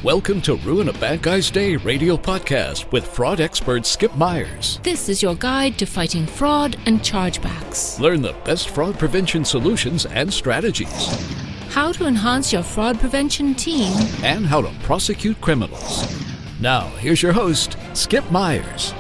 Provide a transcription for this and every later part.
Welcome to Ruin a Bad Guy's Day radio podcast with fraud expert Skip Myers. This is your guide to fighting fraud and chargebacks. Learn the best fraud prevention solutions and strategies. How to enhance your fraud prevention team. And how to prosecute criminals. Now, here's your host, Skip Myers.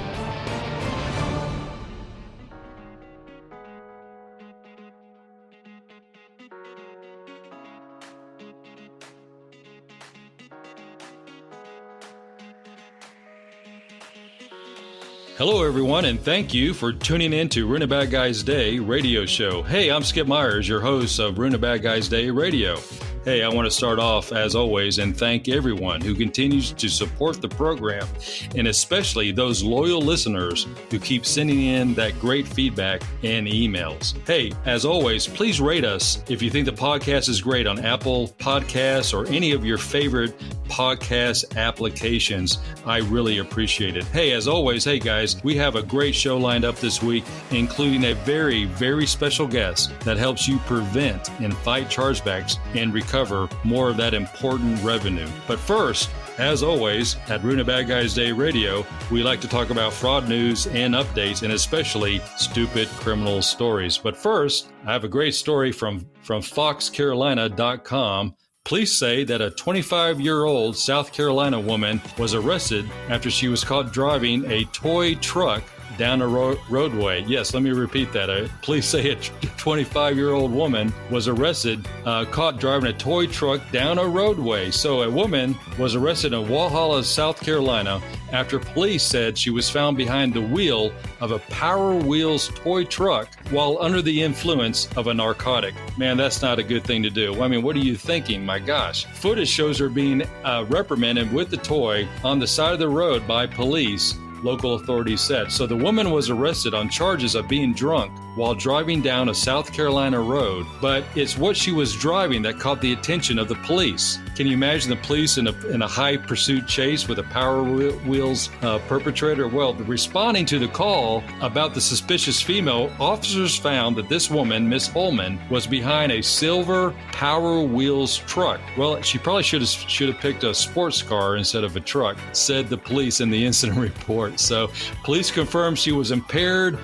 Hello, everyone, and thank you for tuning in to Ruin a Bad Guy's Day radio show. Hey, I'm Skip Myers, your host of Ruin a Bad Guy's Day radio. Hey, I want to start off, as always, and thank everyone who continues to support the program, and especially those loyal listeners who keep sending in that great feedback and emails. Hey, as always, please rate us if you think the podcast is great on Apple Podcasts or any of your favorite podcast applications. I really appreciate it. Hey, as always, hey guys, we have a great show lined up this week, including a very, very special guest that helps you prevent and fight chargebacks and recover more of that important revenue. But first, as always, at Ruin a Bad Guy's Day Radio, we like to talk about fraud news and updates, and especially stupid criminal stories. But first, I have a great story from foxcarolina.com. Police say that a 25-year-old South Carolina woman was arrested after she was caught driving a toy truck down a roadway. Yes, let me repeat that. Police say a 25-year-old woman was arrested, caught driving a toy truck down a roadway. So a woman was arrested in Walhalla, South Carolina, after police said she was found behind the wheel of a Power Wheels toy truck while under the influence of a narcotic. Man, that's not a good thing to do. I mean, what are you thinking? My gosh. Footage shows her being reprimanded with the toy on the side of the road by police, local authorities said. So the woman was arrested on charges of being drunk while driving down a South Carolina road, but it's what she was driving that caught the attention of the police. Can you imagine the police in a high pursuit chase with a Power Wheels perpetrator? Well, responding to the call about the suspicious female, officers found that this woman, Miss Holman, was behind a silver Power Wheels truck. Well, she probably should have picked a sports car instead of a truck, said the police in the incident report. So police confirmed she was impaired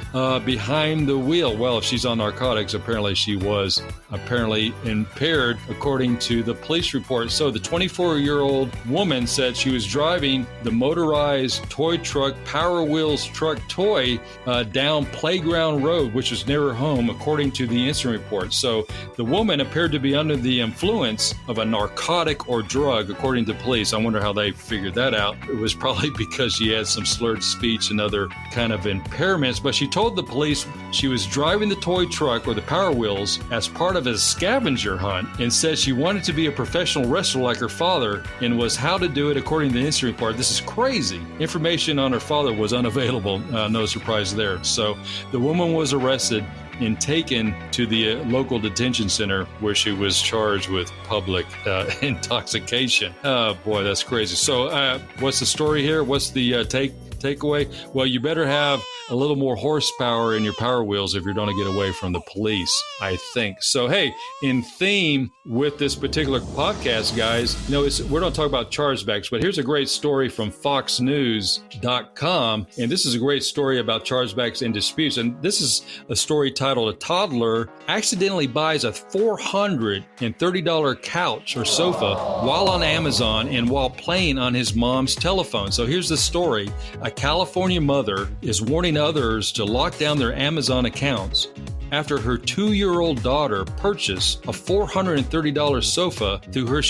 behind the wheel. Well, if she's on narcotics, apparently she was impaired, according to the police report. So the 24-year-old woman said she was driving the motorized toy truck, Power Wheels truck toy, down Playground Road, which was near her home, according to the incident report. So the woman appeared to be under the influence of a narcotic or drug, according to police. I wonder how they figured that out. It was probably because she had some slurred speech and other kind of impairments, but she told the police she was driving the toy truck or the Power Wheels as part of a scavenger hunt, and said she wanted to be a professional wrestler like her father and was how to do it according to the incident report. This is crazy. Information on her father was unavailable. No surprise there. So the woman was arrested and taken to the local detention center where she was charged with public intoxication. Oh boy, that's crazy. So what's the story here? What's the takeaway? Well, you better have a little more horsepower in your Power Wheels if you're going to get away from the police, I think. So, hey, in theme with this particular podcast, guys, we're going to talk about chargebacks, but here's a great story from foxnews.com, and this is a great story about chargebacks and disputes, and this is a story titled, "A Toddler Accidentally Buys a $430 couch or sofa while on Amazon and while playing on his mom's telephone." So here's the story. A California mother is warning others to lock down their Amazon accounts after her 2-year-old daughter purchased a $430 sofa through her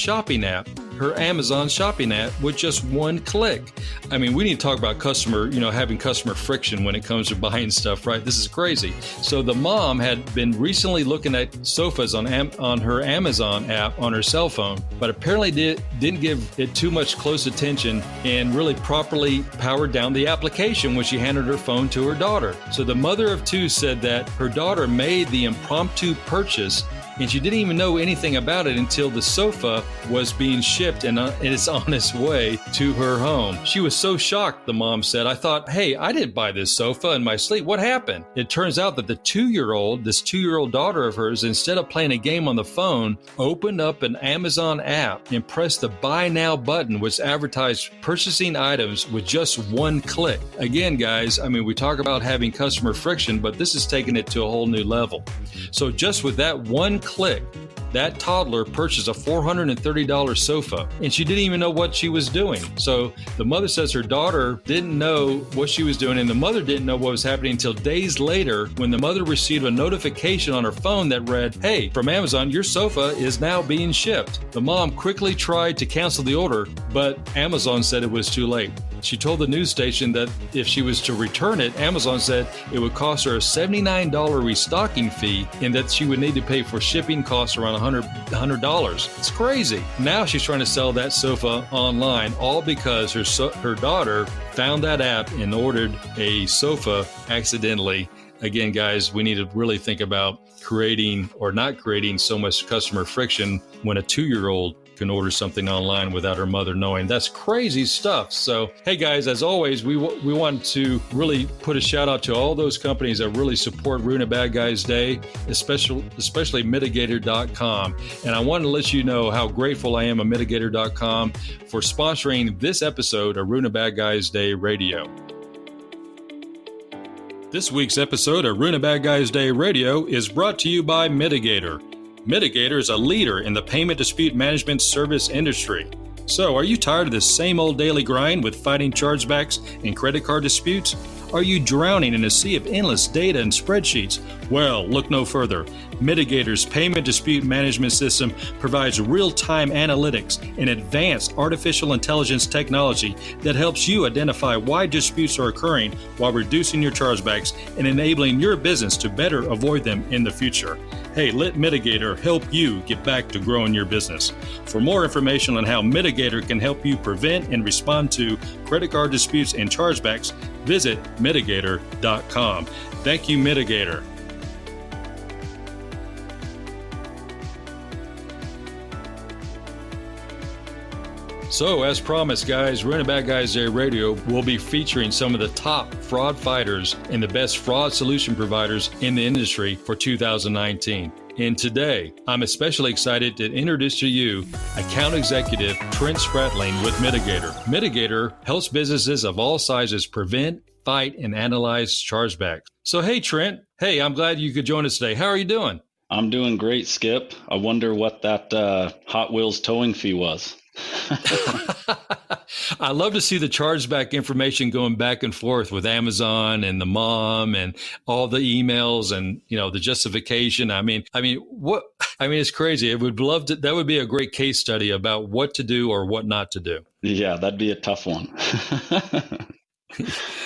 Amazon shopping app with just one click. I mean, we need to talk about having customer friction when it comes to buying stuff, right? This is crazy. So the mom had been recently looking at sofas on her Amazon app on her cell phone, but apparently didn't give it too much close attention and really properly powered down the application when she handed her phone to her daughter. So the mother of two said that her daughter made the impromptu purchase and she didn't even know anything about it until the sofa was being shipped and it's on its way to her home. She was so shocked, the mom said, "I thought, hey, I didn't buy this sofa in my sleep. What happened?" It turns out that this 2-year-old daughter of hers, instead of playing a game on the phone, opened up an Amazon app and pressed the Buy Now button, which advertised purchasing items with just one click. Again, guys, I mean, we talk about having customer friction, but this is taking it to a whole new level. So just with that one click, that toddler purchased a $430 sofa, and she didn't even know what she was doing. So the mother says her daughter didn't know what she was doing, and the mother didn't know what was happening until days later when the mother received a notification on her phone that read, "Hey, from Amazon, your sofa is now being shipped." The mom quickly tried to cancel the order, but Amazon said it was too late. She told the news station that if she was to return it, Amazon said it would cost her a $79 restocking fee and that she would need to pay for shipping costs around $100. It's crazy. Now she's trying to sell that sofa online, all because her daughter found that app and ordered a sofa accidentally. Again, guys, we need to really think about creating or not creating so much customer friction when a 2-year-old can order something online without her mother knowing. That's crazy stuff. So, hey guys, as always, we want to really put a shout out to all those companies that really support Ruin a Bad Guy's Day, especially Midigator.com. And I want to let you know how grateful I am at Midigator.com for sponsoring this episode of Ruin a Bad Guy's Day Radio. This week's episode of Ruin a Bad Guy's Day Radio is brought to you by Midigator. Midigator is a leader in the payment dispute management service industry. So, are you tired of the same old daily grind with fighting chargebacks and credit card disputes? Are you drowning in a sea of endless data and spreadsheets? Well, look no further. Midigator's payment dispute management system provides real-time analytics and advanced artificial intelligence technology that helps you identify why disputes are occurring while reducing your chargebacks and enabling your business to better avoid them in the future. Hey, let Midigator help you get back to growing your business. For more information on how Midigator can help you prevent and respond to credit card disputes and chargebacks, visit Midigator.com. Thank you, Midigator. So, as promised, guys, Ruin a Bad Guy's Day Radio will be featuring some of the top fraud fighters and the best fraud solution providers in the industry for 2019. And today, I'm especially excited to introduce to you account executive Trent Spratling with Midigator. Midigator helps businesses of all sizes prevent, fight, and analyze chargebacks. So, hey, Trent. Hey, I'm glad you could join us today. How are you doing? I'm doing great, Skip. I wonder what that Hot Wheels towing fee was. I love to see the chargeback information going back and forth with Amazon and the mom and all the emails and, you know, the justification. I mean, it's crazy. I would love to. That would be a great case study about what to do or what not to do. Yeah, that'd be a tough one.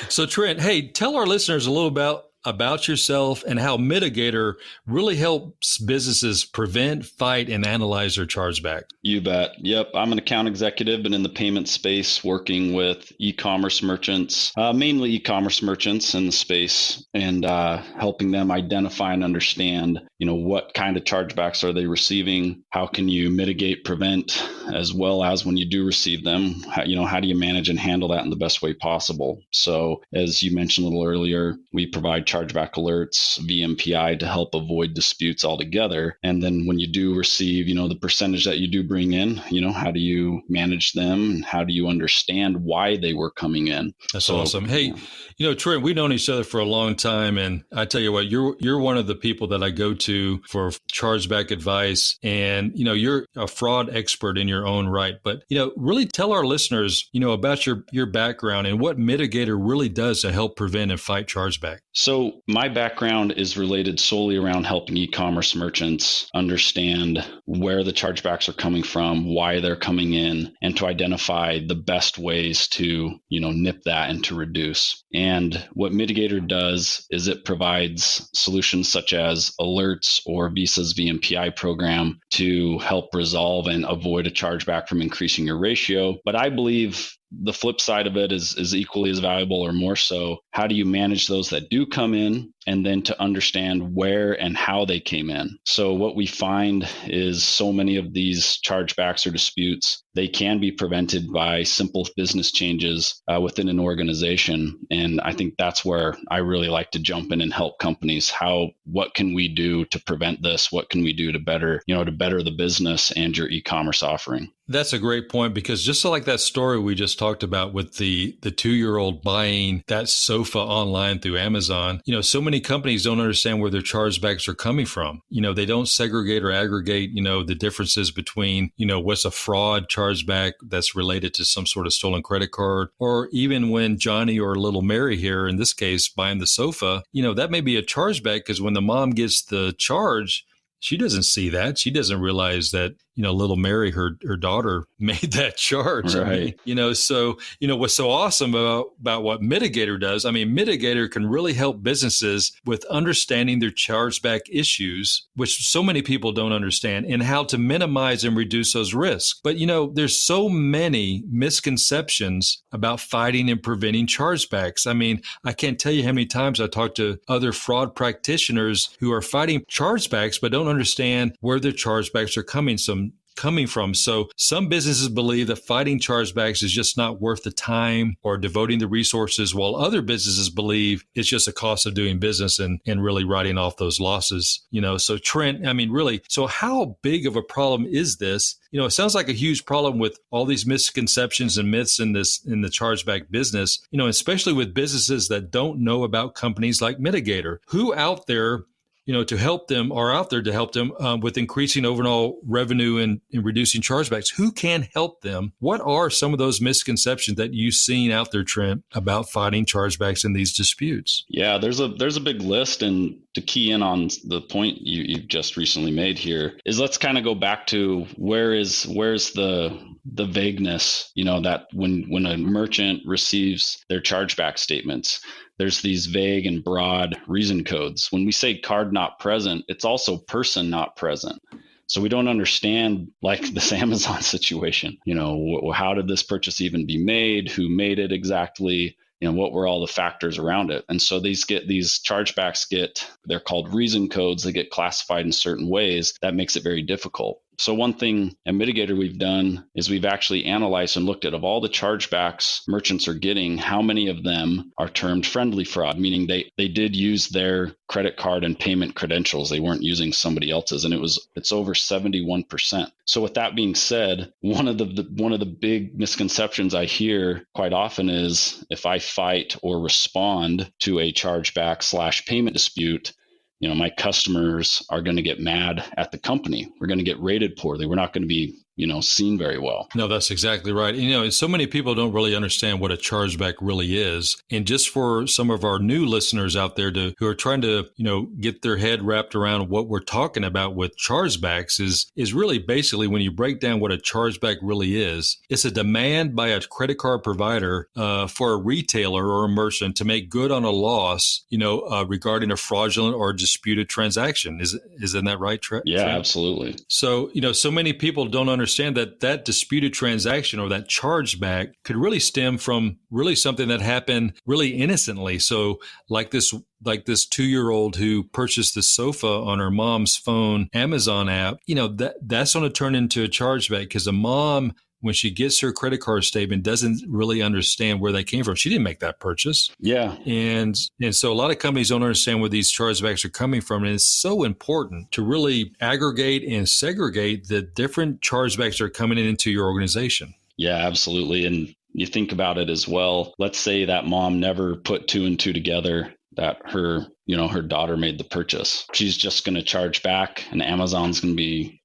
So, Trent, hey, tell our listeners a little about yourself and how Midigator really helps businesses prevent, fight, and analyze their chargeback. You bet. Yep. I'm an account executive, been in the payment space working with e-commerce merchants, mainly e-commerce merchants in the space, and helping them identify and understand, you know, what kind of chargebacks are they receiving? How can you mitigate, prevent, as well as when you do receive them, how do you manage and handle that in the best way possible? So as you mentioned a little earlier, we provide chargeback alerts, VMPI to help avoid disputes altogether. And then when you do receive, the percentage that you do bring in, how do you manage them and how do you understand why they were coming in? That's awesome. Hey, Trent, we've known each other for a long time. And I tell you what, you're one of the people that I go to for chargeback advice. And, you're a fraud expert in your own right. But, really tell our listeners, about your background and what Midigator really does to help prevent and fight chargeback. So my background is related solely around helping e-commerce merchants understand where the chargebacks are coming from, why they're coming in, and to identify the best ways to, nip that and to reduce. And what Midigator does is it provides solutions such as alerts or Visa's VMPI program to help resolve and avoid a chargeback from increasing your ratio. But I believe the flip side of it is equally as valuable or more so. How do you manage those that do come in, and then to understand where and how they came in? So what we find is so many of these chargebacks or disputes, they can be prevented by simple business changes within an organization. And I think that's where I really like to jump in and help companies. What can we do to prevent this? What can we do to better the business and your e-commerce offering? That's a great point, because just like that story we just talked about with the 2-year-old buying that sofa online through Amazon, so many companies don't understand where their chargebacks are coming from. They don't segregate or aggregate, the differences between, what's a fraud chargeback that's related to some sort of stolen credit card, or even when Johnny or little Mary here, in this case, buying the sofa, that may be a chargeback, because when the mom gets the charge, she doesn't see that. She doesn't realize that, little Mary, her daughter, made that charge. Right. So, what's so awesome about what Midigator does, Midigator can really help businesses with understanding their chargeback issues, which so many people don't understand, and how to minimize and reduce those risks. But, there's so many misconceptions about fighting and preventing chargebacks. I can't tell you how many times I talk to other fraud practitioners who are fighting chargebacks, but don't understand where their chargebacks are coming from. So some businesses believe that fighting chargebacks is just not worth the time or devoting the resources, while other businesses believe it's just a cost of doing business and really writing off those losses. So Trent, really, so how big of a problem is this? It sounds like a huge problem with all these misconceptions and myths in the chargeback business, especially with businesses that don't know about companies like Midigator. Who out there to help them, are out there to help them with increasing overall revenue and reducing chargebacks? Who can help them? What are some of those misconceptions that you've seen out there, Trent, about fighting chargebacks in these disputes? Yeah, there's a big list. And to key in on the point you just recently made here is, let's kind of go back to where's the vagueness, that when a merchant receives their chargeback statements, there's these vague and broad reason codes. When we say card not present, it's also person not present. So we don't understand, like this Amazon situation, how did this purchase even be made? Who made it exactly? What were all the factors around it? And so these chargebacks they're called reason codes. They get classified in certain ways. That makes it very difficult. So one thing at Midigator we've done is we've actually analyzed and looked at, of all the chargebacks merchants are getting, how many of them are termed friendly fraud, meaning they did use their credit card and payment credentials. They weren't using somebody else's, and it's over 71%. So with that being said, one of the big misconceptions I hear quite often is, if I fight or respond to a chargeback / payment dispute, my customers are going to get mad at the company. We're going to get rated poorly. We're not going to be, seen very well. No, that's exactly right. And so many people don't really understand what a chargeback really is. And just for some of our new listeners out there who are trying to, get their head wrapped around what we're talking about with chargebacks is really basically, when you break down what a chargeback really is, it's a demand by a credit card provider for a retailer or a merchant to make good on a loss, regarding a fraudulent or disputed transaction. Isn't that right, Trent? Yeah, absolutely. So, so many people don't understand that disputed transaction or that chargeback could really stem from really something that happened really innocently. So like this 2-year-old who purchased the sofa on her mom's phone Amazon app, that's going to turn into a chargeback, because a mom, when she gets her credit card statement, doesn't really understand where they came from. She didn't make that purchase. Yeah. And so a lot of companies don't understand where these chargebacks are coming from. And it's so important to really aggregate and segregate the different chargebacks that are coming into your organization. Yeah, absolutely. And you think about it as well. Let's say that mom never put 2 and 2 together, that her daughter made the purchase. She's just going to charge back, and Amazon's going to be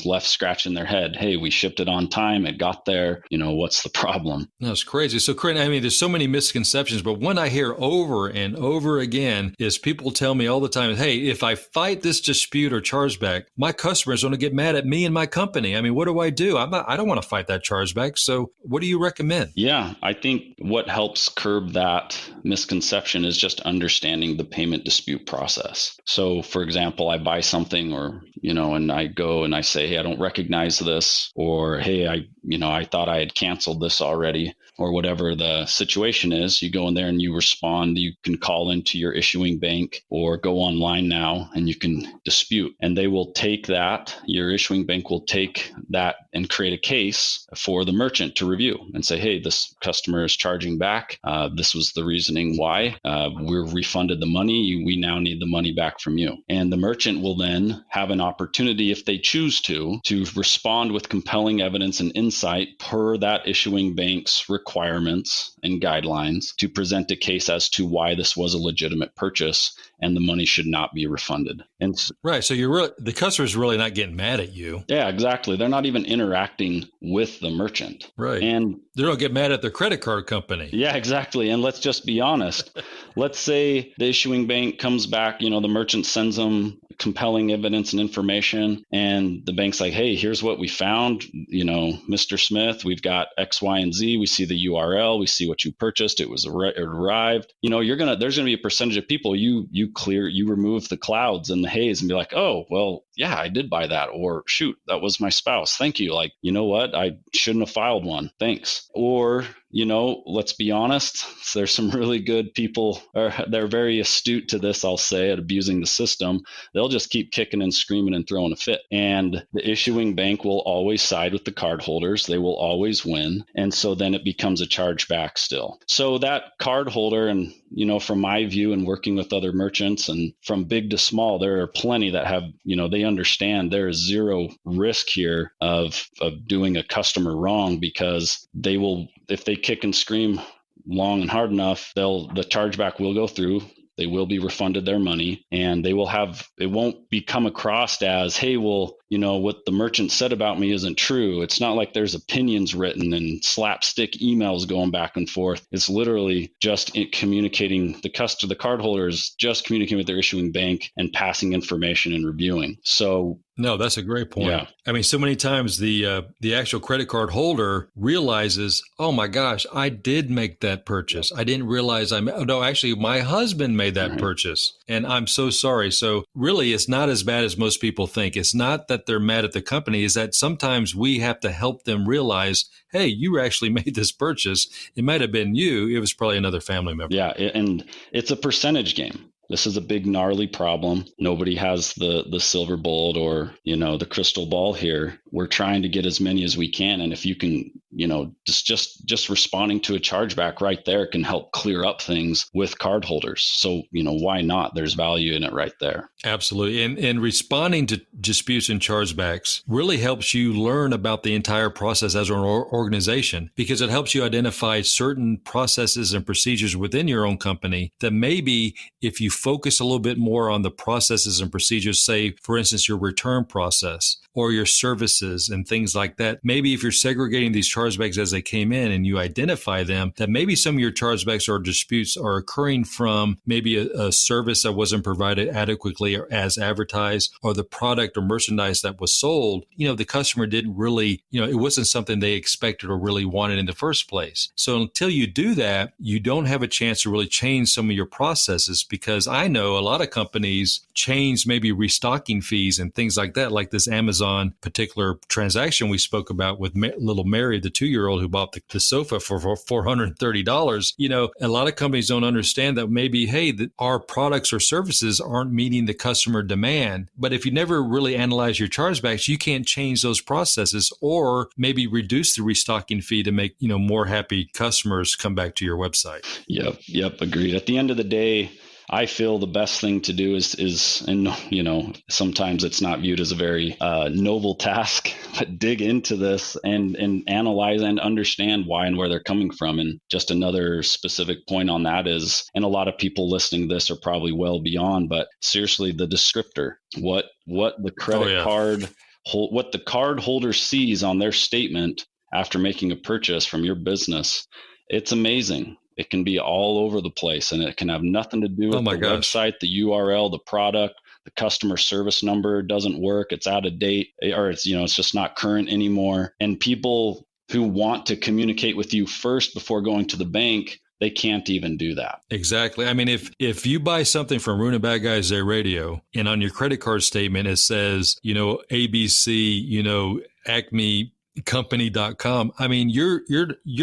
left scratching their head. Hey, we shipped it on time. It got there. What's the problem? That's crazy. So, there's so many misconceptions, but one I hear over and over again is people tell me all the time, hey, if I fight this dispute or chargeback, my customers are going to get mad at me and my company. What do I do? I don't want to fight that chargeback. So what do you recommend? Yeah, I think what helps curb that misconception is just understanding the payment dispute process. So, for example, I buy something, or, and I go and I say, hey, I don't recognize this, or, hey, I thought I had canceled this already, or whatever the situation is. You go in there and you respond. You can call into your issuing bank or go online now and you can dispute. And they will take that, your issuing bank will take that and create a case for the merchant to review and say, hey, this customer is charging back. This was the reasoning why. We're refunded the money. We now need the money back from you. And the merchant will then have an opportunity, if they choose to respond with compelling evidence and insight per that issuing bank's requirements and guidelines to present a case as to why this was a legitimate purchase and the money should not be refunded. And right. So the customer's really not getting mad at you. Yeah, exactly. They're not even interacting with the merchant. Right. And they don't get mad at their credit card company. Yeah, exactly. And let's just be honest. Let's say the issuing bank comes back, the merchant sends them compelling evidence and information, and the bank's like, hey, here's what we found, Mr. Smith, we've got X, Y, and Z. We see the URL, we see what you purchased. It arrived. There's gonna be a percentage of people you remove the clouds and the haze and be like, oh, well, yeah, I did buy that, or shoot, that was my spouse. Thank you. Like, you know what? I shouldn't have filed one. Thanks. Or, let's be honest, there's some really good people, or they're very astute to this, I'll say, at abusing the system. They'll just keep kicking and screaming and throwing a fit. And the issuing bank will always side with the cardholders. They will always win. And so then it becomes a chargeback still. So that cardholder, and, from my view and working with other merchants and from big to small, there are plenty that have, they understand there is zero risk here of doing a customer wrong, because they will, if they kick and scream long and hard enough, the chargeback will go through. They will be refunded their money, and it won't be come across as, hey, well, what the merchant said about me isn't true. It's not like there's opinions written and slapstick emails going back and forth. It's literally just communicating, the cardholder is just communicating with their issuing bank and passing information and reviewing. So no, that's a great point. Yeah. I mean, so many times the actual credit card holder realizes, oh my gosh, I did make that purchase. I didn't realize actually my husband made that purchase, and I'm so sorry. So really, it's not as bad as most people think. It's not that they're mad at the company, is that sometimes we have to help them realize, hey, you actually made this purchase. It might have been you. It was probably another family member. Yeah. And it's a percentage game. This is a big gnarly problem. Nobody has the silver bullet or, the crystal ball here. We're trying to get as many as we can. And if you can, just responding to a chargeback right there can help clear up things with cardholders. So, why not? There's value in it right there. Absolutely. And responding to disputes and chargebacks really helps you learn about the entire process as an organization, because it helps you identify certain processes and procedures within your own company that maybe if you focus a little bit more on the processes and procedures, say, for instance, your return process or your services and things like that. Maybe if you're segregating these chargebacks as they came in and you identify them, that maybe some of your chargebacks or disputes are occurring from maybe a service that wasn't provided adequately or as advertised, or the product or merchandise that was sold, the customer didn't really, it wasn't something they expected or really wanted in the first place. So until you do that, you don't have a chance to really change some of your processes, because I know a lot of companies change maybe restocking fees and things like that, like this Amazon particular transaction we spoke about with little Mary, the 2-year-old who bought the sofa for $430. A lot of companies don't understand that maybe, hey, our products or services aren't meeting the customer demand. But if you never really analyze your chargebacks, you can't change those processes or maybe reduce the restocking fee to make, more happy customers come back to your website. Yep. Agreed. At the end of the day, I feel the best thing to do is, and sometimes it's not viewed as a very noble task, but dig into this and analyze and understand why and where they're coming from. And just another specific point on that is, and a lot of people listening to this are probably well beyond, but seriously, the descriptor, what the credit card, what the card holder sees on their statement after making a purchase from your business, it's amazing. It can be all over the place, and it can have nothing to do with the website, the URL, the product, the customer service number doesn't work. It's out of date, or it's just not current anymore. And people who want to communicate with you first before going to the bank, they can't even do that. Exactly. I mean, if you buy something from Runa Bad Guys Day Radio and on your credit card statement, it says, ABC, Acme, company.com. I mean, you're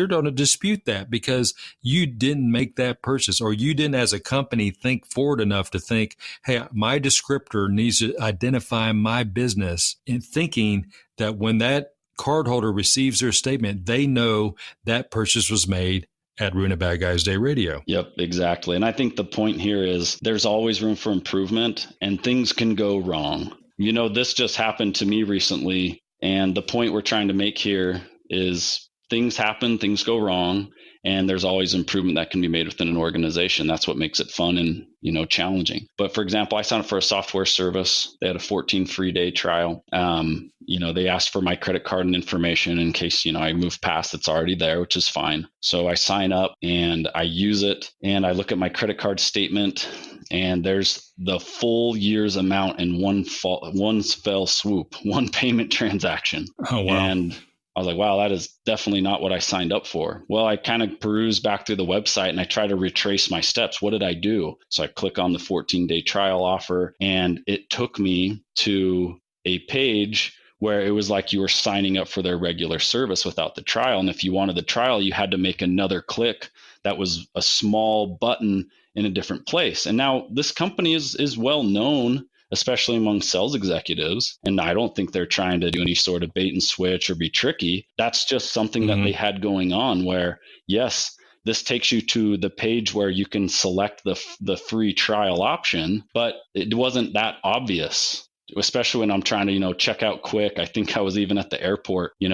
going to dispute that because you didn't make that purchase, or you didn't as a company think forward enough to think, hey, my descriptor needs to identify my business, in thinking that when that cardholder receives their statement, they know that purchase was made at Ruin Bad Guys Day Radio. Yep, exactly. And I think the point here is there's always room for improvement, and things can go wrong. This just happened to me recently. And the point we're trying to make here is things happen, things go wrong, and there's always improvement that can be made within an organization. That's what makes it fun and, challenging. But for example, I signed up for a software service. They had a 14 free day trial. They asked for my credit card and information in case, I move past, it's already there, which is fine. So I sign up and I use it, and I look at my credit card statement, and there's the full year's amount in one fell swoop, one payment transaction. Oh, wow. And I was like, wow, that is definitely not what I signed up for. Well, I kind of peruse back through the website and I try to retrace my steps. What did I do? So I click on the 14-day trial offer, and it took me to a page where it was like you were signing up for their regular service without the trial. And if you wanted the trial, you had to make another click that was a small button in a different place. And now this company is well known, especially among sales executives. And I don't think they're trying to do any sort of bait and switch or be tricky. That's just something that they had going on where, yes, this takes you to the page where you can select the free trial option, but it wasn't that obvious. Especially when I'm trying to, check out quick. I think I was even at the airport, and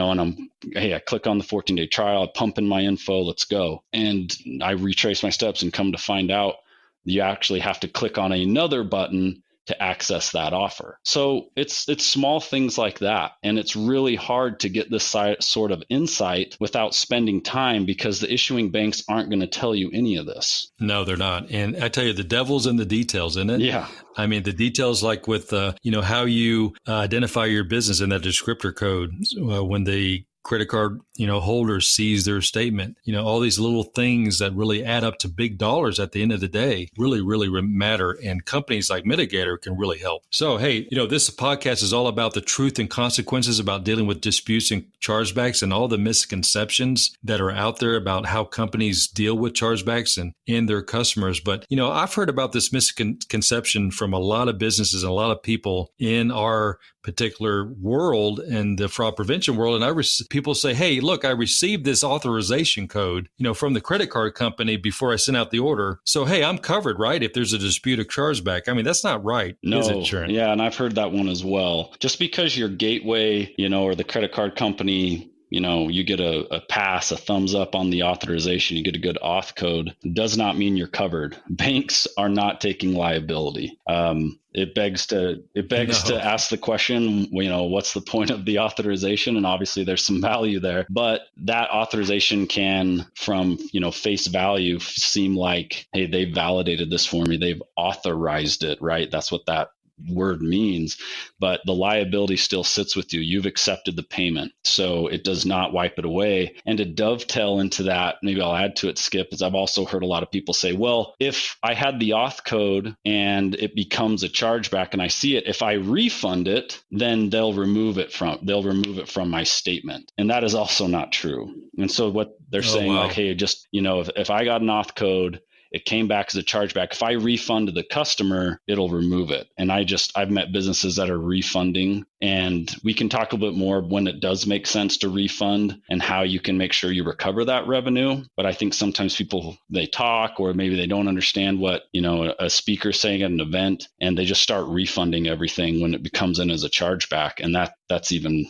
I click on the 14-day trial, I pump in my info, let's go. And I retrace my steps and come to find out you actually have to click on another button to access that offer. So it's small things like that. And it's really hard to get this sort of insight without spending time, because the issuing banks aren't going to tell you any of this. No, they're not. And I tell you, the devil's in the details, isn't it? Yeah. I mean, the details like with, how you identify your business in that descriptor code when the credit card, holder sees their statement, all these little things that really add up to big dollars at the end of the day really, really matter. And companies like Midigator can really help. So, hey, this podcast is all about the truth and consequences about dealing with disputes and chargebacks and all the misconceptions that are out there about how companies deal with chargebacks and their customers. But, I've heard about this misconception from a lot of businesses and a lot of people in our particular world and the fraud prevention world. And people say, hey, look, I received this authorization code, from the credit card company before I sent out the order. So, hey, I'm covered, right? If there's a dispute or chargeback. I mean, that's not right. No, is it, Trent? Yeah. And I've heard that one as well. Just because your gateway, or the credit card company, you get a pass, a thumbs up on the authorization, you get a good auth code, does not mean you're covered. Banks are not taking liability. It begs to ask the question, what's the point of the authorization? And obviously there's some value there, but that authorization can, from, face value, seem like, hey, they validated this for me. They've authorized it, right? That's what that word means, but the liability still sits with you. You've accepted the payment, so it does not wipe it away. And to dovetail into that, maybe I'll add to it, Skip, is I've also heard a lot of people say, well, if I had the auth code and it becomes a chargeback and I see it, if I refund it, then they'll remove it from my statement. And that is also not true. And so what they're saying, like, hey, just, if I got an auth code, it came back as a chargeback, if I refund to the customer, it'll remove it. And I've met businesses that are refunding, and we can talk a little bit more when it does make sense to refund and how you can make sure you recover that revenue. But I think sometimes people, they talk, or maybe they don't understand what, a speaker's saying at an event, and they just start refunding everything when it becomes in as a chargeback. And that's even,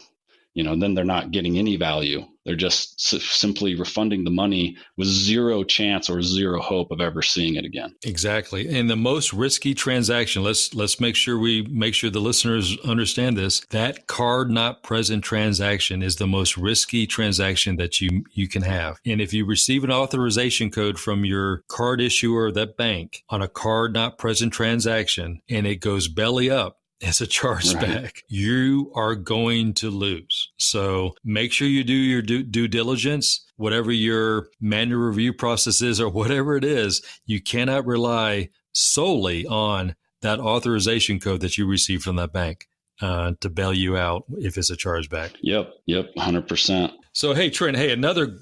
then they're not getting any value. They're just simply refunding the money with zero chance or zero hope of ever seeing it again. Exactly. And the most risky transaction, let's make sure the listeners understand this, that card not present transaction is the most risky transaction that you can have. And if you receive an authorization code from your card issuer, that bank, on a card not present transaction, and it goes belly up, as a chargeback, right, you are going to lose. So make sure you do your due diligence, whatever your manual review process is or whatever it is. You cannot rely solely on that authorization code that you receive from that bank. to bail you out if it's a chargeback. Yep, 100%. So, hey, Trent, another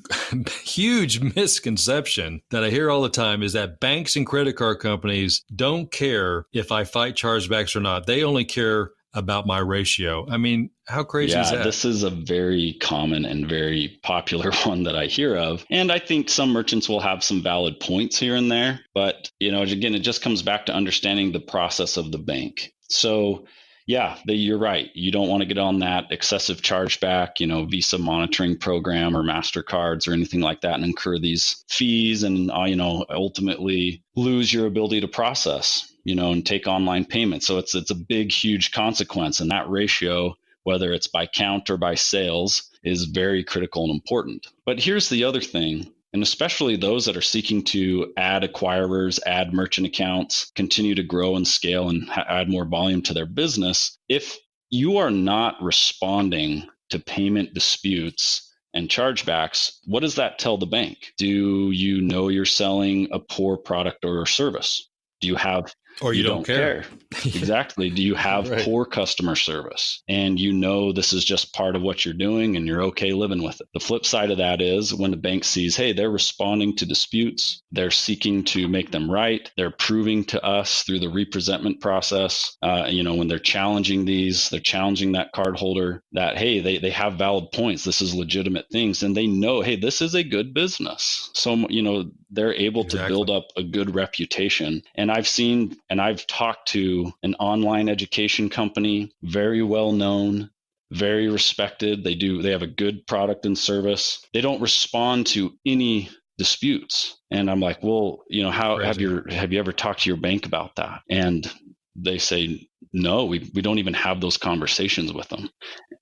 huge misconception that I hear all the time is that banks and credit card companies don't care if I fight chargebacks or not. They only care about my ratio. I mean, how crazy is that? This is a very common and very popular one that I hear of. And I think some merchants will have some valid points here and there. But, again, it just comes back to understanding the process of the bank. So, you're right. You don't want to get on that excessive chargeback, Visa monitoring program or MasterCards or anything like that and incur these fees and, ultimately lose your ability to process, and take online payments. So it's a big, huge consequence. And that ratio, whether it's by count or by sales, is very critical and important. But here's the other thing. And especially those that are seeking to add acquirers, add merchant accounts, continue to grow and scale and add more volume to their business. If you are not responding to payment disputes and chargebacks, what does that tell the bank? Do you know you're selling a poor product or service? Do you have Or you don't care. Exactly. Do you have Right. poor customer service? And this is just part of what you're doing and you're okay living with it. The flip side of that is when the bank sees, hey, they're responding to disputes, they're seeking to make them right, they're proving to us through the representment process, when they're challenging they're challenging that cardholder that, hey, they have valid points. This is legitimate things. And they know, hey, this is a good business. So, they're able to build up a good reputation. And I've talked to an online education company, very well known, very respected. They have a good product and service. They don't respond to any disputes. And I'm like, well, have you ever talked to your bank about that? And they say, no, we don't even have those conversations with them.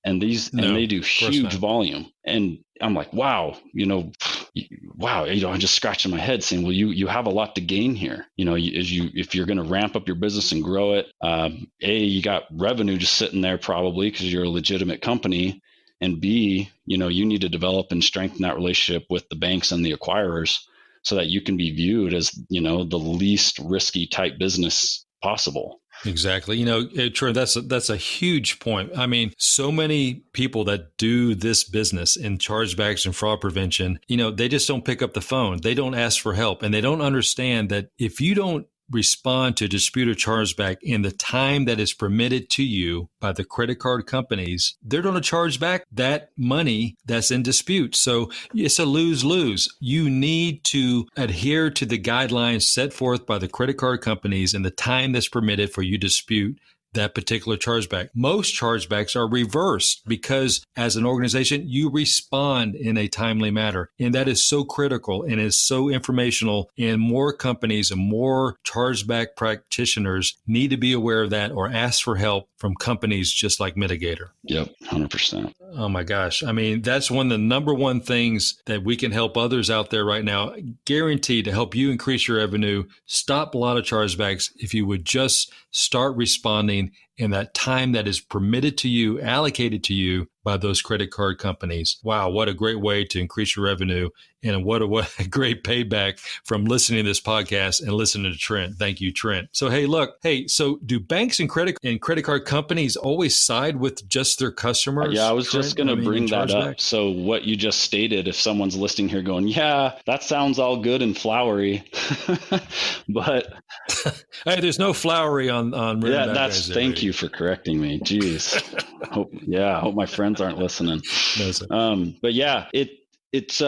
And they do huge volume. And I'm like, wow, I'm just scratching my head saying, well, you have a lot to gain here. If you're going to ramp up your business and grow it, you got revenue just sitting there probably because you're a legitimate company. And B, you need to develop and strengthen that relationship with the banks and the acquirers so that you can be viewed as, the least risky type business possible. Exactly. Trent, that's a huge point. I mean, so many people that do this business in chargebacks and fraud prevention, they just don't pick up the phone. They don't ask for help. And they don't understand that if you don't respond to dispute or chargeback in the time that is permitted to you by the credit card companies, they're going to charge back that money that's in dispute. So it's a lose-lose. You need to adhere to the guidelines set forth by the credit card companies in the time that's permitted for you to dispute that particular chargeback. Most chargebacks are reversed because as an organization, you respond in a timely manner. And that is so critical and is so informational. And more companies and more chargeback practitioners need to be aware of that or ask for help from companies just like Midigator. Yep, 100%. Oh my gosh. I mean, that's one of the number one things that we can help others out there right now, guaranteed to help you increase your revenue, stop a lot of chargebacks if you would just start responding in that time that is permitted to you, allocated to you by those credit card companies. Wow, what a great way to increase your revenue. And what a great payback from listening to this podcast and listening to Trent. Thank you, Trent. So, so do banks and credit card companies always side with just their customers? Yeah, I was just going to bring that up. So what you just stated, if someone's listening here going, yeah, that sounds all good and flowery, but hey, there's no flowery on thank you for correcting me. Jeez. I hope my friends aren't listening. No, sir. But yeah, it's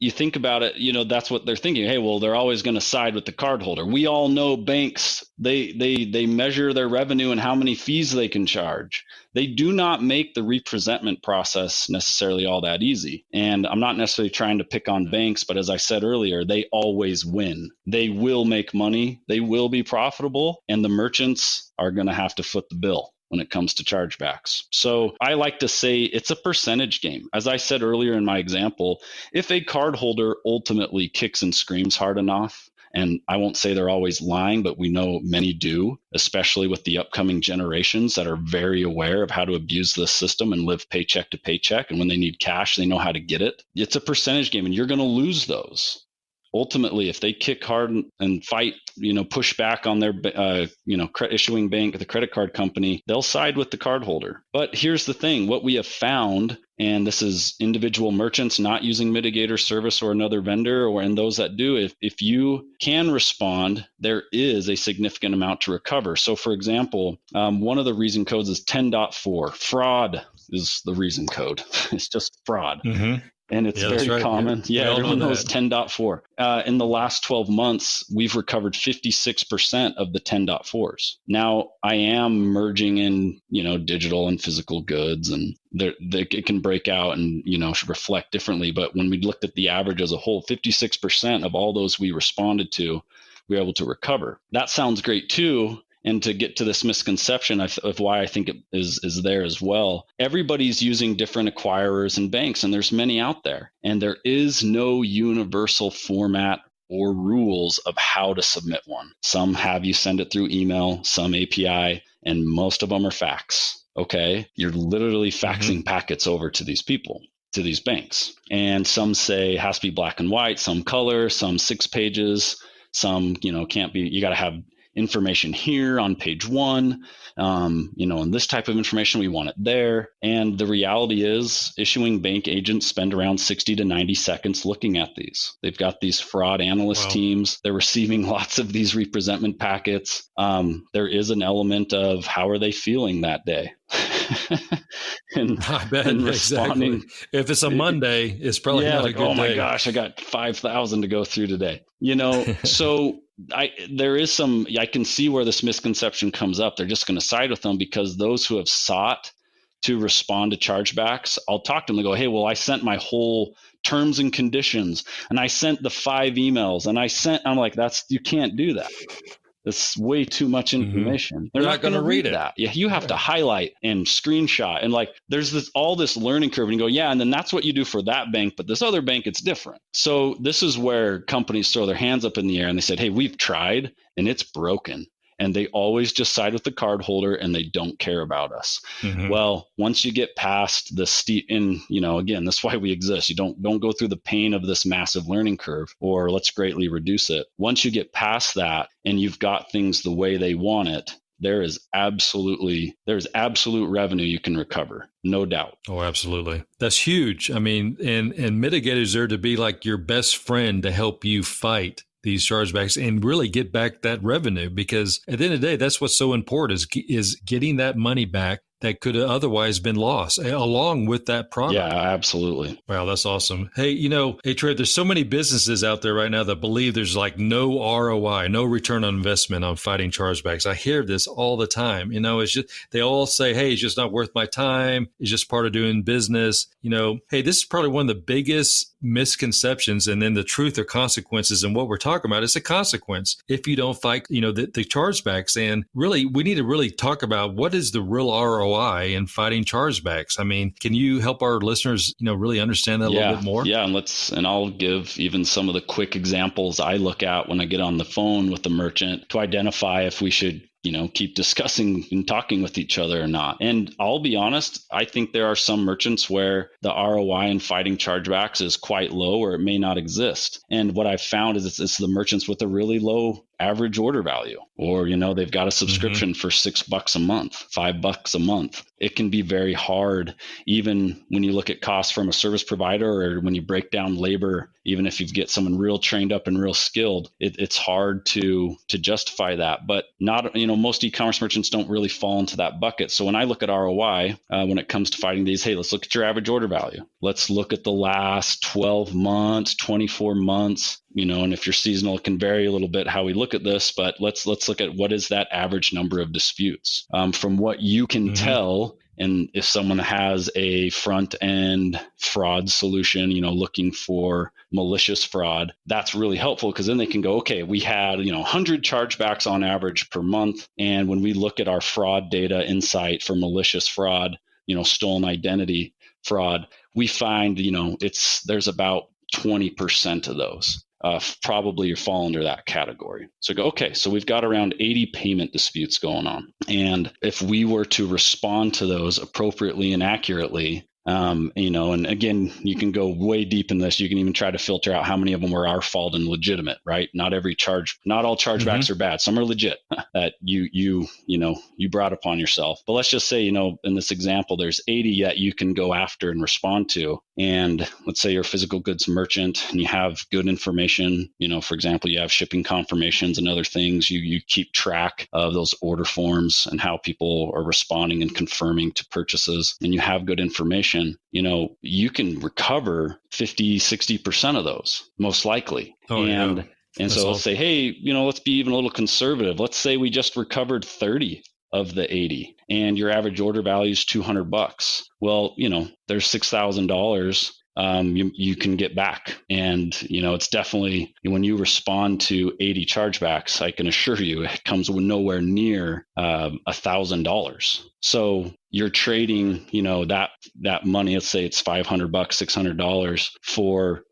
you think about it, that's what they're thinking. Hey, well, they're always going to side with the cardholder. We all know banks, they measure their revenue and how many fees they can charge. They do not make the representment process necessarily all that easy. And I'm not necessarily trying to pick on banks, but as I said earlier, they always win. They will make money. They will be profitable, and the merchants are going to have to foot the bill when it comes to chargebacks. So I like to say it's a percentage game. As I said earlier in my example, if a cardholder ultimately kicks and screams hard enough, and I won't say they're always lying, but we know many do, especially with the upcoming generations that are very aware of how to abuse this system and live paycheck to paycheck. And when they need cash, they know how to get it. It's a percentage game, and you're going to lose those. ultimately, if they kick hard and fight, push back on their, issuing bank, the credit card company, they'll side with the cardholder. But here's the thing, what we have found, and this is individual merchants not using Midigator service or another vendor, and those that do, if you can respond, there is a significant amount to recover. So for example, one of the reason codes is 10.4. Fraud is the reason code. It's just fraud. Mm-hmm. And it's very common. Yeah, everyone knows 10.4. In the last 12 months, we've recovered 56% of the 10.4s. Now, I am merging in, digital and physical goods, and it can break out and, reflect differently. But when we looked at the average as a whole, 56% of all those we responded to, we were able to recover. That sounds great too. And to get to this misconception of why I think it is there as well, everybody's using different acquirers and banks, and there's many out there. And there is no universal format or rules of how to submit one. Some have you send it through email, some API, and most of them are fax. Okay? You're literally faxing packets over to these people, to these banks. And some say it has to be black and white, some color, some 6 pages, some, can't be, you got to have information here on page 1, and this type of information, we want it there. And the reality is issuing bank agents spend around 60 to 90 seconds looking at these. They've got these fraud analyst teams. They're receiving lots of these representment packets. There is an element of how are they feeling that day? and, I bet, and responding. Exactly. If it's a Monday, it's probably not a good day. Oh my gosh, I got 5,000 to go through today. So I can see where this misconception comes up. They're just going to side with them because those who have sought to respond to chargebacks, I'll talk to them and go, hey, well, I sent my whole terms and conditions and I sent the 5 emails and I'm like, you can't do that. That's way too much information. They're not going to read that. Yeah, you have to highlight and screenshot. And there's all this learning curve. And you go, yeah, and then that's what you do for that bank. But this other bank, it's different. So this is where companies throw their hands up in the air and they said, hey, we've tried and it's broken. And they always just side with the cardholder and they don't care about us. Well, once you get past the steep, and again, that's why we exist. You don't go through the pain of this massive learning curve, or let's greatly reduce it. Once you get past that and you've got things the way they want it, there's absolute revenue you can recover. No doubt. Oh, absolutely. That's huge. I mean, and Midigator's there to be like your best friend to help you fight these chargebacks and really get back that revenue, because at the end of the day, that's what's so important is getting that money back that could have otherwise been lost along with that product. Yeah, absolutely. Wow, that's awesome. Hey, Trent, there's so many businesses out there right now that believe there's no ROI, no return on investment on fighting chargebacks. I hear this all the time. It's just, they all say, hey, it's just not worth my time. It's just part of doing business. Hey, this is probably one of the biggest misconceptions, and then the truth or consequences. And what we're talking about is a consequence if you don't fight, the chargebacks. And really, we need to really talk about what is the real ROI in fighting chargebacks. I mean, can you help our listeners, really understand that a little bit more? Yeah, and I'll give even some of the quick examples I look at when I get on the phone with the merchant to identify if we should keep discussing and talking with each other or not. And I'll be honest, I think there are some merchants where the ROI in fighting chargebacks is quite low, or it may not exist. And what I've found is it's the merchants with a really low average order value, or they've got a subscription for $6 a month, $5 a month. It can be very hard, even when you look at costs from a service provider, or when you break down labor. Even if you get someone real trained up and real skilled, it's hard to justify that. But not, most e-commerce merchants don't really fall into that bucket. So when I look at ROI, when it comes to fighting these, hey, let's look at your average order value. Let's look at the last 12 months, 24 months. And if you're seasonal, it can vary a little bit how we look at this, but let's look at what is that average number of disputes. From what you can tell, and if someone has a front end fraud solution, looking for malicious fraud, that's really helpful, because then they can go, okay, we had 100 chargebacks on average per month. And when we look at our fraud data insight for malicious fraud, stolen identity fraud, we find, there's about 20% of those. Probably fall under that category. So go, okay, so we've got around 80 payment disputes going on. And if we were to respond to those appropriately and accurately, And again, you can go way deep in this. You can even try to filter out how many of them were our fault and legitimate, right? Not all chargebacks are bad. Some are legit that you brought upon yourself. But let's just say, in this example, there's 80 that you can go after and respond to. And let's say you're a physical goods merchant and you have good information. For example, you have shipping confirmations and other things. You keep track of those order forms and how people are responding and confirming to purchases, and you have good information. You can recover 50, 60% of those, most likely. And so let's say, hey, let's be even a little conservative. Let's say we just recovered 30 of the 80 and your average order value is $200. Well, there's $6,000 you can get back. And, it's definitely, when you respond to 80 chargebacks, I can assure you it comes with nowhere near $1,000. So you're trading, that money, let's say it's $500, $600 for,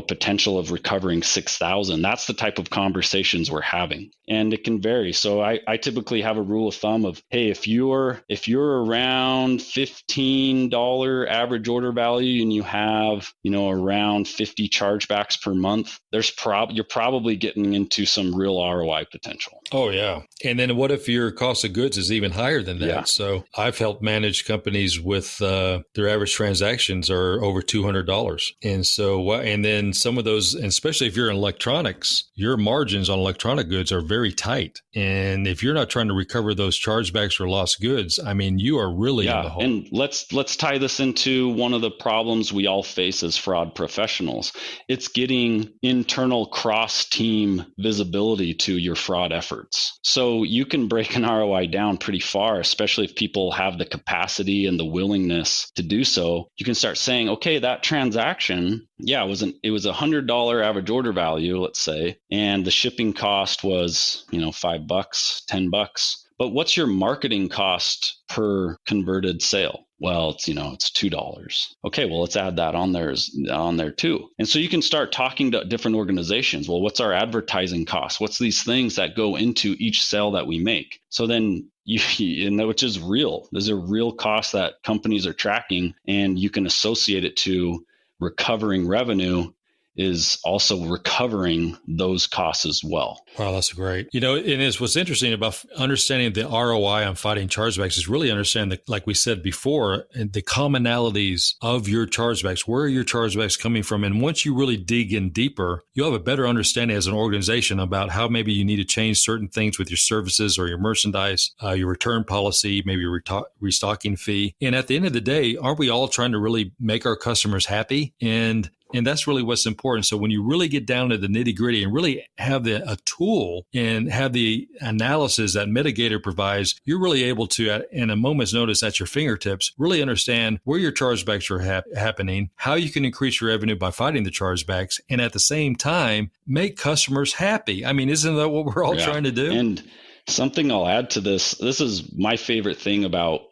potential of recovering 6,000. That's the type of conversations we're having, and it can vary. So I typically have a rule of thumb of, hey, if you're around $15 average order value and you have, around 50 chargebacks per month, you're probably getting into some real ROI potential. Oh yeah. And then what if your cost of goods is even higher than that? Yeah. So I've helped manage companies with their average transactions are over $200. And then some of those, and especially if you're in electronics, your margins on electronic goods are very tight. And if you're not trying to recover those chargebacks or lost goods, you are really in the hole. And let's tie this into one of the problems we all face as fraud professionals. It's getting internal cross-team visibility to your fraud efforts. So you can break an ROI down pretty far, especially if people have the capacity and the willingness to do so. You can start saying, okay, that transaction, it was $100 average order value, let's say, and the shipping cost was, $5, $10. But what's your marketing cost per converted sale? Well, it's $2. Okay, well, let's add that on there too. And so you can start talking to different organizations. Well, what's our advertising cost? What's these things that go into each sale that we make? So then which is real. There's a real cost that companies are tracking, and you can associate it to recovering revenue is also recovering those costs as well. Wow, that's great. And what's interesting about understanding the ROI on fighting chargebacks is really understanding, like we said before, the commonalities of your chargebacks. Where are your chargebacks coming from? And once you really dig in deeper, you'll have a better understanding as an organization about how maybe you need to change certain things with your services or your merchandise, your return policy, maybe your restocking fee. And at the end of the day, aren't we all trying to really make our customers happy? And that's really what's important. So when you really get down to the nitty gritty and really have a tool and have the analysis that Midigator provides, you're really able to, in a moment's notice at your fingertips, really understand where your chargebacks are happening, how you can increase your revenue by fighting the chargebacks, and at the same time, make customers happy. Isn't that what we're all trying to do? And something I'll add to this is my favorite thing about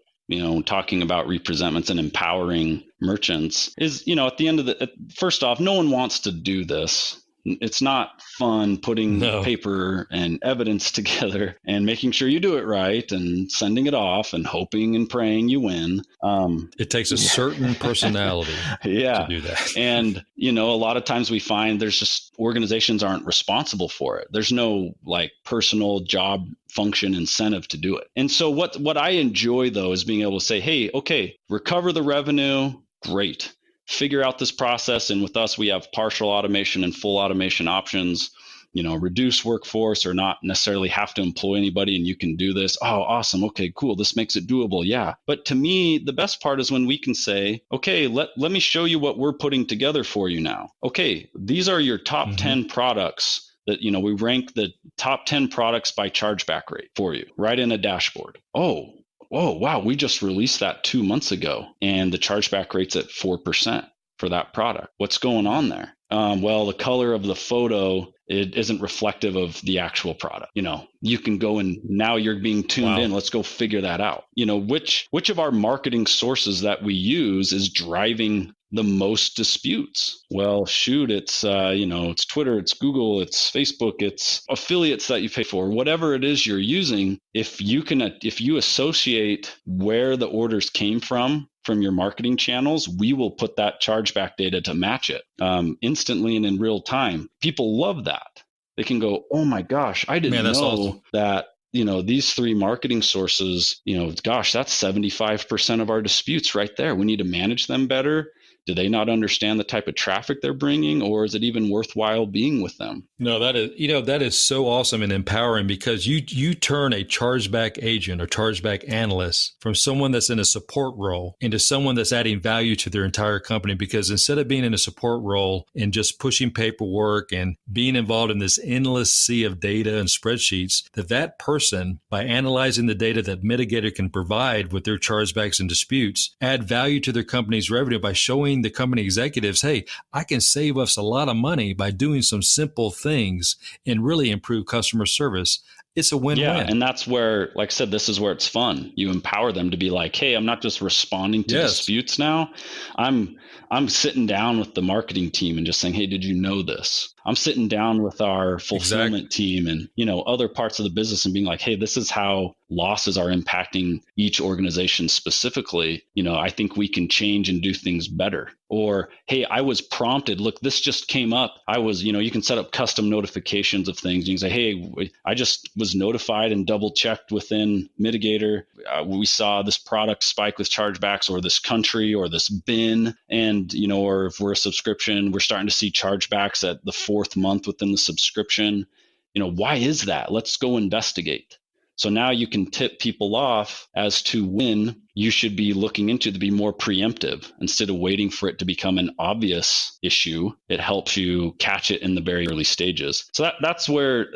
talking about representments and empowering merchants is, at the end of first off, no one wants to do this. It's not fun putting paper and evidence together and making sure you do it right and sending it off and hoping and praying you win. It takes a certain personality to do that. And, a lot of times we find there's just organizations aren't responsible for it. There's no personal job function incentive to do it. And so what I enjoy though is being able to say, hey, okay, recover the revenue. Great. Figure out this process. And with us, we have partial automation and full automation options, reduce workforce or not necessarily have to employ anybody, and you can do this. Oh, awesome. Okay, cool. This makes it doable. Yeah. But to me, the best part is when we can say, okay, let me show you what we're putting together for you now. Okay, these are your top 10 products that, we rank the top 10 products by chargeback rate for you right in a dashboard. Oh, wow. We just released that 2 months ago and the chargeback rate's at 4% for that product. What's going on there? Well, the color of the photo, it isn't reflective of the actual product. You can go and now you're being tuned in. Let's go figure that out. Which of our marketing sources that we use is driving the most disputes? Well, shoot, it's it's Twitter, it's Google, it's Facebook, it's affiliates that you pay for, whatever it is you're using. If you associate where the orders came from from your marketing channels, we will put that chargeback data to match it instantly and in real time. People love that. They can go, oh my gosh, I didn't know awesome. that, these 3 marketing sources, gosh, that's 75% of our disputes right there. We need to manage them better. Do they not understand the type of traffic they're bringing, or is it even worthwhile being with them? No, that is so awesome and empowering, because you turn a chargeback agent or chargeback analyst from someone that's in a support role into someone that's adding value to their entire company. Because instead of being in a support role and just pushing paperwork and being involved in this endless sea of data and spreadsheets, that person, by analyzing the data that Midigator can provide with their chargebacks and disputes, add value to their company's revenue by showing the company executives, hey, I can save us a lot of money by doing some simple things and really improve customer service. It's a win-win. Yeah, and that's where, like I said, this is where it's fun. You empower them to be like, hey, I'm not just responding to disputes now. I'm sitting down with the marketing team and just saying, hey, did you know this? I'm sitting down with our fulfillment team and, other parts of the business and being like, hey, this is how losses are impacting each organization specifically. I think we can change and do things better. Or, hey, I was prompted. Look, this just came up. You can set up custom notifications of things. You can say, hey, I just was notified and double checked within Midigator. We saw this product spike with chargebacks, or this country, or this bin. And, or if we're a subscription, we're starting to see chargebacks at the 4th month within the subscription. Why is that? Let's go investigate. So now you can tip people off as to when you should be looking into to be more preemptive instead of waiting for it to become an obvious issue. It helps you catch it in the very early stages. So that's where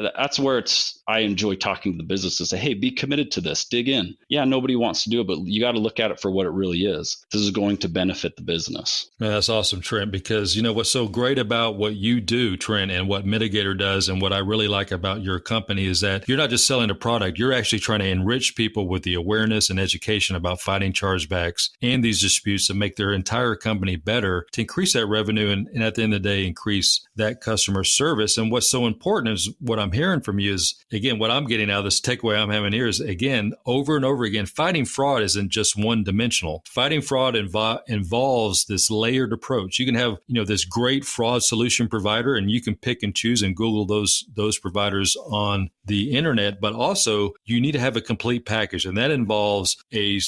I enjoy talking to the business and say, hey, be committed to this, dig in. Yeah, nobody wants to do it, but you got to look at it for what it really is. This is going to benefit the business. Man, that's awesome, Trent, because what's so great about what you do, Trent, and what Midigator does, and what I really like about your company is that you're not just selling a product, you're actually trying to enrich people with the awareness and education about fighting chargebacks and these disputes to make their entire company better, to increase that revenue and at the end of the day, increase that customer service. And what's so important is what I'm hearing from you is, again, what I'm getting out of this takeaway I'm having here is, again, over and over again, fighting fraud isn't just one dimensional. Fighting fraud involves this layered approach. You can have, this great fraud solution provider, and you can pick and choose and Google those providers on the internet, but also you need to have a complete package. And that involves a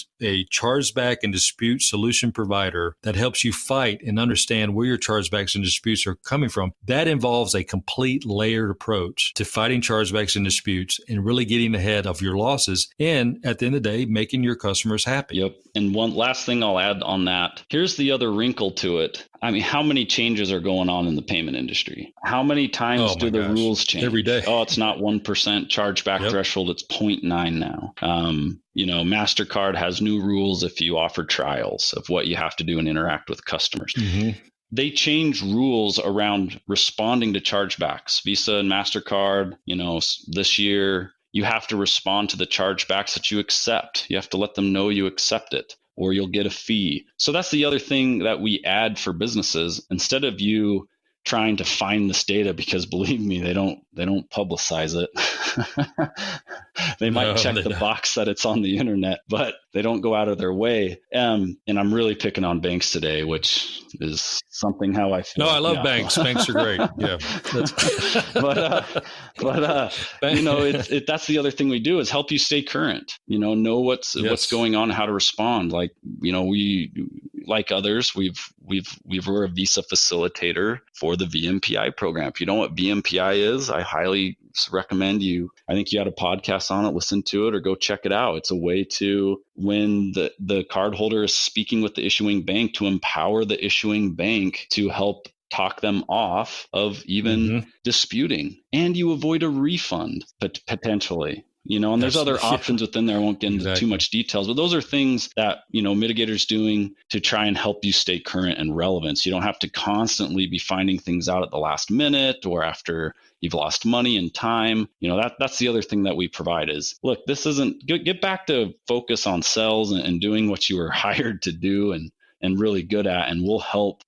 chargeback and dispute solution provider that helps you fight and understand where your chargebacks and disputes are coming from. That involves a complete layered approach to fighting chargebacks and disputes and really getting ahead of your losses. And at the end of the day, making your customers happy. Yep. And one last thing I'll add on that. Here's the other wrinkle to it. I mean, how many changes are going on in the payment industry? How many times do the rules change? Every day. Oh, it's not 1% chargeback threshold. It's 0.9 now. MasterCard has new rules if you offer trials of what you have to do and interact with customers. Mm-hmm. They change rules around responding to chargebacks. Visa and MasterCard, this year, you have to respond to the chargebacks that you accept. You have to let them know you accept it, or you'll get a fee. So that's the other thing that we add for businesses. Instead of you trying to find this data, because believe me, they don't publicize it. They might check the box that it's on the internet, but they don't go out of their way. And I'm really picking on banks today, which is something how I feel. No, I love banks. Banks are great. Yeah. That's the other thing we do is help you stay current, know what's going on, how to respond. Like, we, like others, we're a Visa facilitator for the VMPI program. If you know what VMPI is, I highly recommend I think you had a podcast on it, listen to it or go check it out. It's a way to, when the cardholder is speaking with the issuing bank, to empower the issuing bank to help talk them off of even disputing, and you avoid a refund potentially. And there's other options within there. I won't get into too much details, but those are things that, Midigator's doing to try and help you stay current and relevant. So you don't have to constantly be finding things out at the last minute or after you've lost money and time. That's the other thing that we provide is, look, this isn't, get back to focus on sales and doing what you were hired to do and and really good at, and we'll help,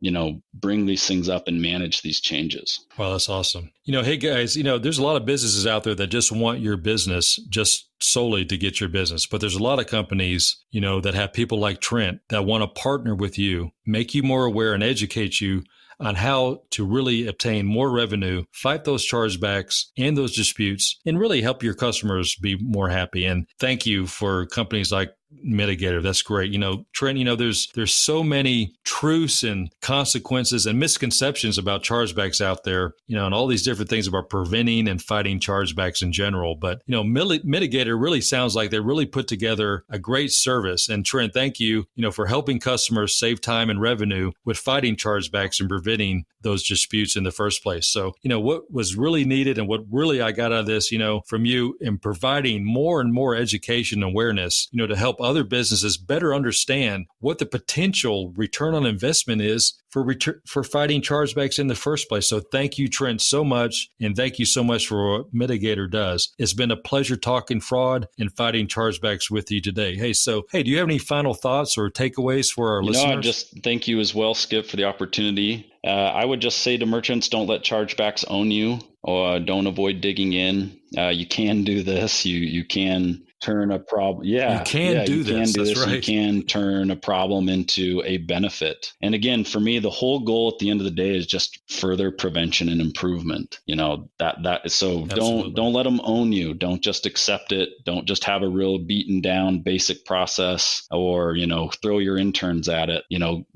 bring these things up and manage these changes. Wow, that's awesome. Hey guys, there's a lot of businesses out there that just want your business just solely to get your business. But there's a lot of companies, that have people like Trent that want to partner with you, make you more aware and educate you on how to really obtain more revenue, fight those chargebacks and those disputes, and really help your customers be more happy. And thank you for companies like Midigator. That's great. Trent, there's so many truths and consequences and misconceptions about chargebacks out there, and all these different things about preventing and fighting chargebacks in general. But, Midigator really sounds like they really put together a great service. And Trent, thank you, for helping customers save time and revenue with fighting chargebacks and preventing those disputes in the first place. So, what was really needed and what really I got out of this, from you in providing more and more education and awareness, to help other businesses better understand what the potential return on investment is for fighting chargebacks in the first place. So thank you, Trent, so much. And thank you so much for what Midigator does. It's been a pleasure talking fraud and fighting chargebacks with you today. Hey, do you have any final thoughts or takeaways for our listeners? I just thank you as well, Skip, for the opportunity. I would just say to merchants, don't let chargebacks own you, or don't avoid digging in. You can do this. You can turn a problem. Yeah, you can do this. That's right. You can turn a problem into a benefit. And again, for me, the whole goal at the end of the day is just further prevention and improvement. So Absolutely. don't let them own you. Don't just accept it. Don't just have a real beaten down basic process, or throw your interns at it.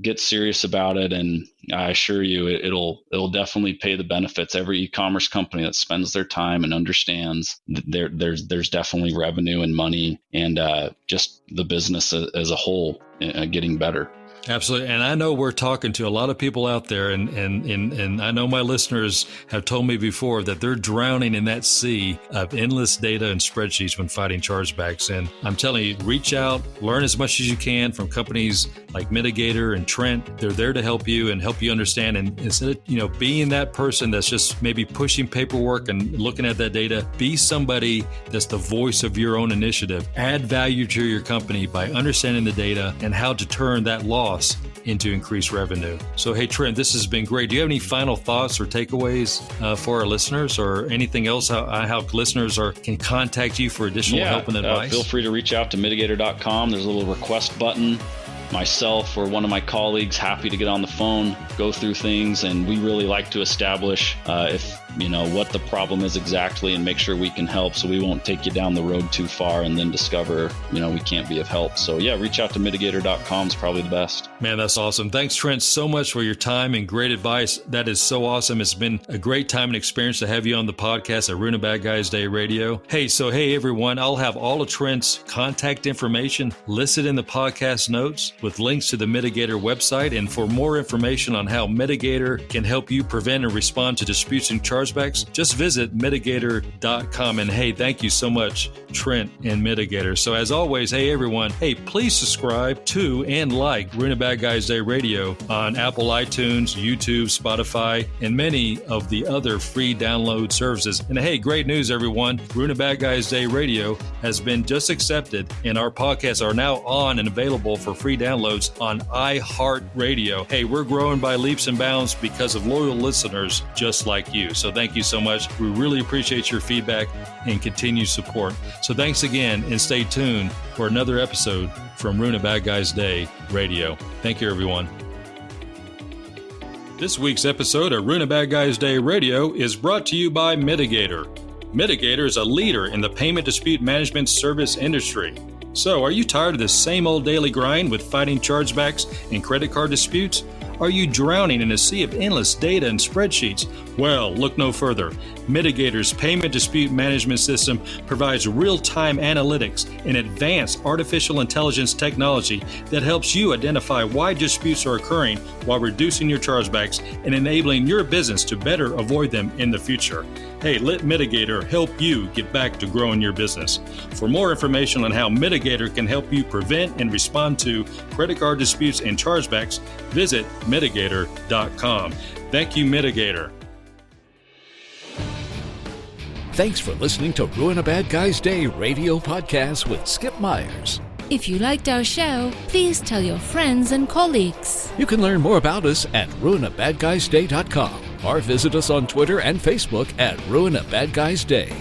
Get serious about it, and I assure you, it'll definitely pay the benefits. Every e-commerce company that spends their time and understands there's definitely revenue and money, and just the business as a whole getting better. Absolutely. And I know we're talking to a lot of people out there, and I know my listeners have told me before that they're drowning in that sea of endless data and spreadsheets when fighting chargebacks. And I'm telling you, reach out, learn as much as you can from companies like Midigator and Trent. They're there to help you and help you understand. And instead of, being that person that's just maybe pushing paperwork and looking at that data, be somebody that's the voice of your own initiative. Add value to your company by understanding the data and how to turn that loss into increased revenue. So, hey, Trent, this has been great. Do you have any final thoughts or takeaways for our listeners, or anything else how listeners can contact you for additional help and advice? Feel free to reach out to Midigator.com. There's a little request button. Myself or one of my colleagues, happy to get on the phone, go through things, and we really like to establish what the problem is exactly and make sure we can help, so we won't take you down the road too far and then discover we can't be of help. So reach out to Midigator.com is probably the best. Man, that's awesome. Thanks, Trent, so much for your time and great advice. That is so awesome. It's been a great time and experience to have you on the podcast at Ruin a Bad Guys Day Radio. Hey, everyone, I'll have all of Trent's contact information listed in the podcast notes with links to the Midigator website. And for more information on how Midigator can help you prevent and respond to disputes and chargebacks, just visit Midigator.com. And hey, thank you so much, Trent and Midigator. So as always, hey everyone, please subscribe to and like Ruin a Bad Guys Day Radio on Apple iTunes, YouTube, Spotify, and many of the other free download services. And hey, great news everyone, Ruin a Bad Guys Day Radio has been just accepted, and our podcasts are now on and available for free downloads on iHeartRadio. Hey, we're growing by leaps and bounds because of loyal listeners just like you. So thank you so much. We really appreciate your feedback and continued support. So thanks again, and stay tuned for another episode from Ruin a Bad Guys Day Radio. Thank you, everyone. This week's episode of Ruin a Bad Guys Day Radio is brought to you by Midigator. Midigator is a leader in the payment dispute management service industry. So, are you tired of the same old daily grind with fighting chargebacks and credit card disputes? Are you drowning in a sea of endless data and spreadsheets? Well, look no further. Midigator's payment dispute management system provides real-time analytics and advanced artificial intelligence technology that helps you identify why disputes are occurring while reducing your chargebacks and enabling your business to better avoid them in the future. Hey, let Midigator help you get back to growing your business. For more information on how Midigator can help you prevent and respond to credit card disputes and chargebacks, visit Midigator.com. Thank you, Midigator. Thanks for listening to Ruin a Bad Guy's Day radio podcast with Skip Myers. If you liked our show, please tell your friends and colleagues. You can learn more about us at ruinabadguysday.com or visit us on Twitter and Facebook at Ruin a Bad Guy's Day.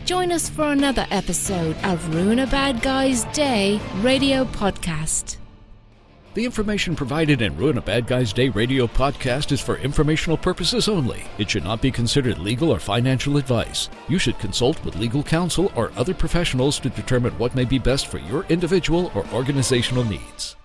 Join us for another episode of Ruin a Bad Guy's Day radio podcast. The information provided in Ruin a Bad Guy's Day radio podcast is for informational purposes only. It should not be considered legal or financial advice. You should consult with legal counsel or other professionals to determine what may be best for your individual or organizational needs.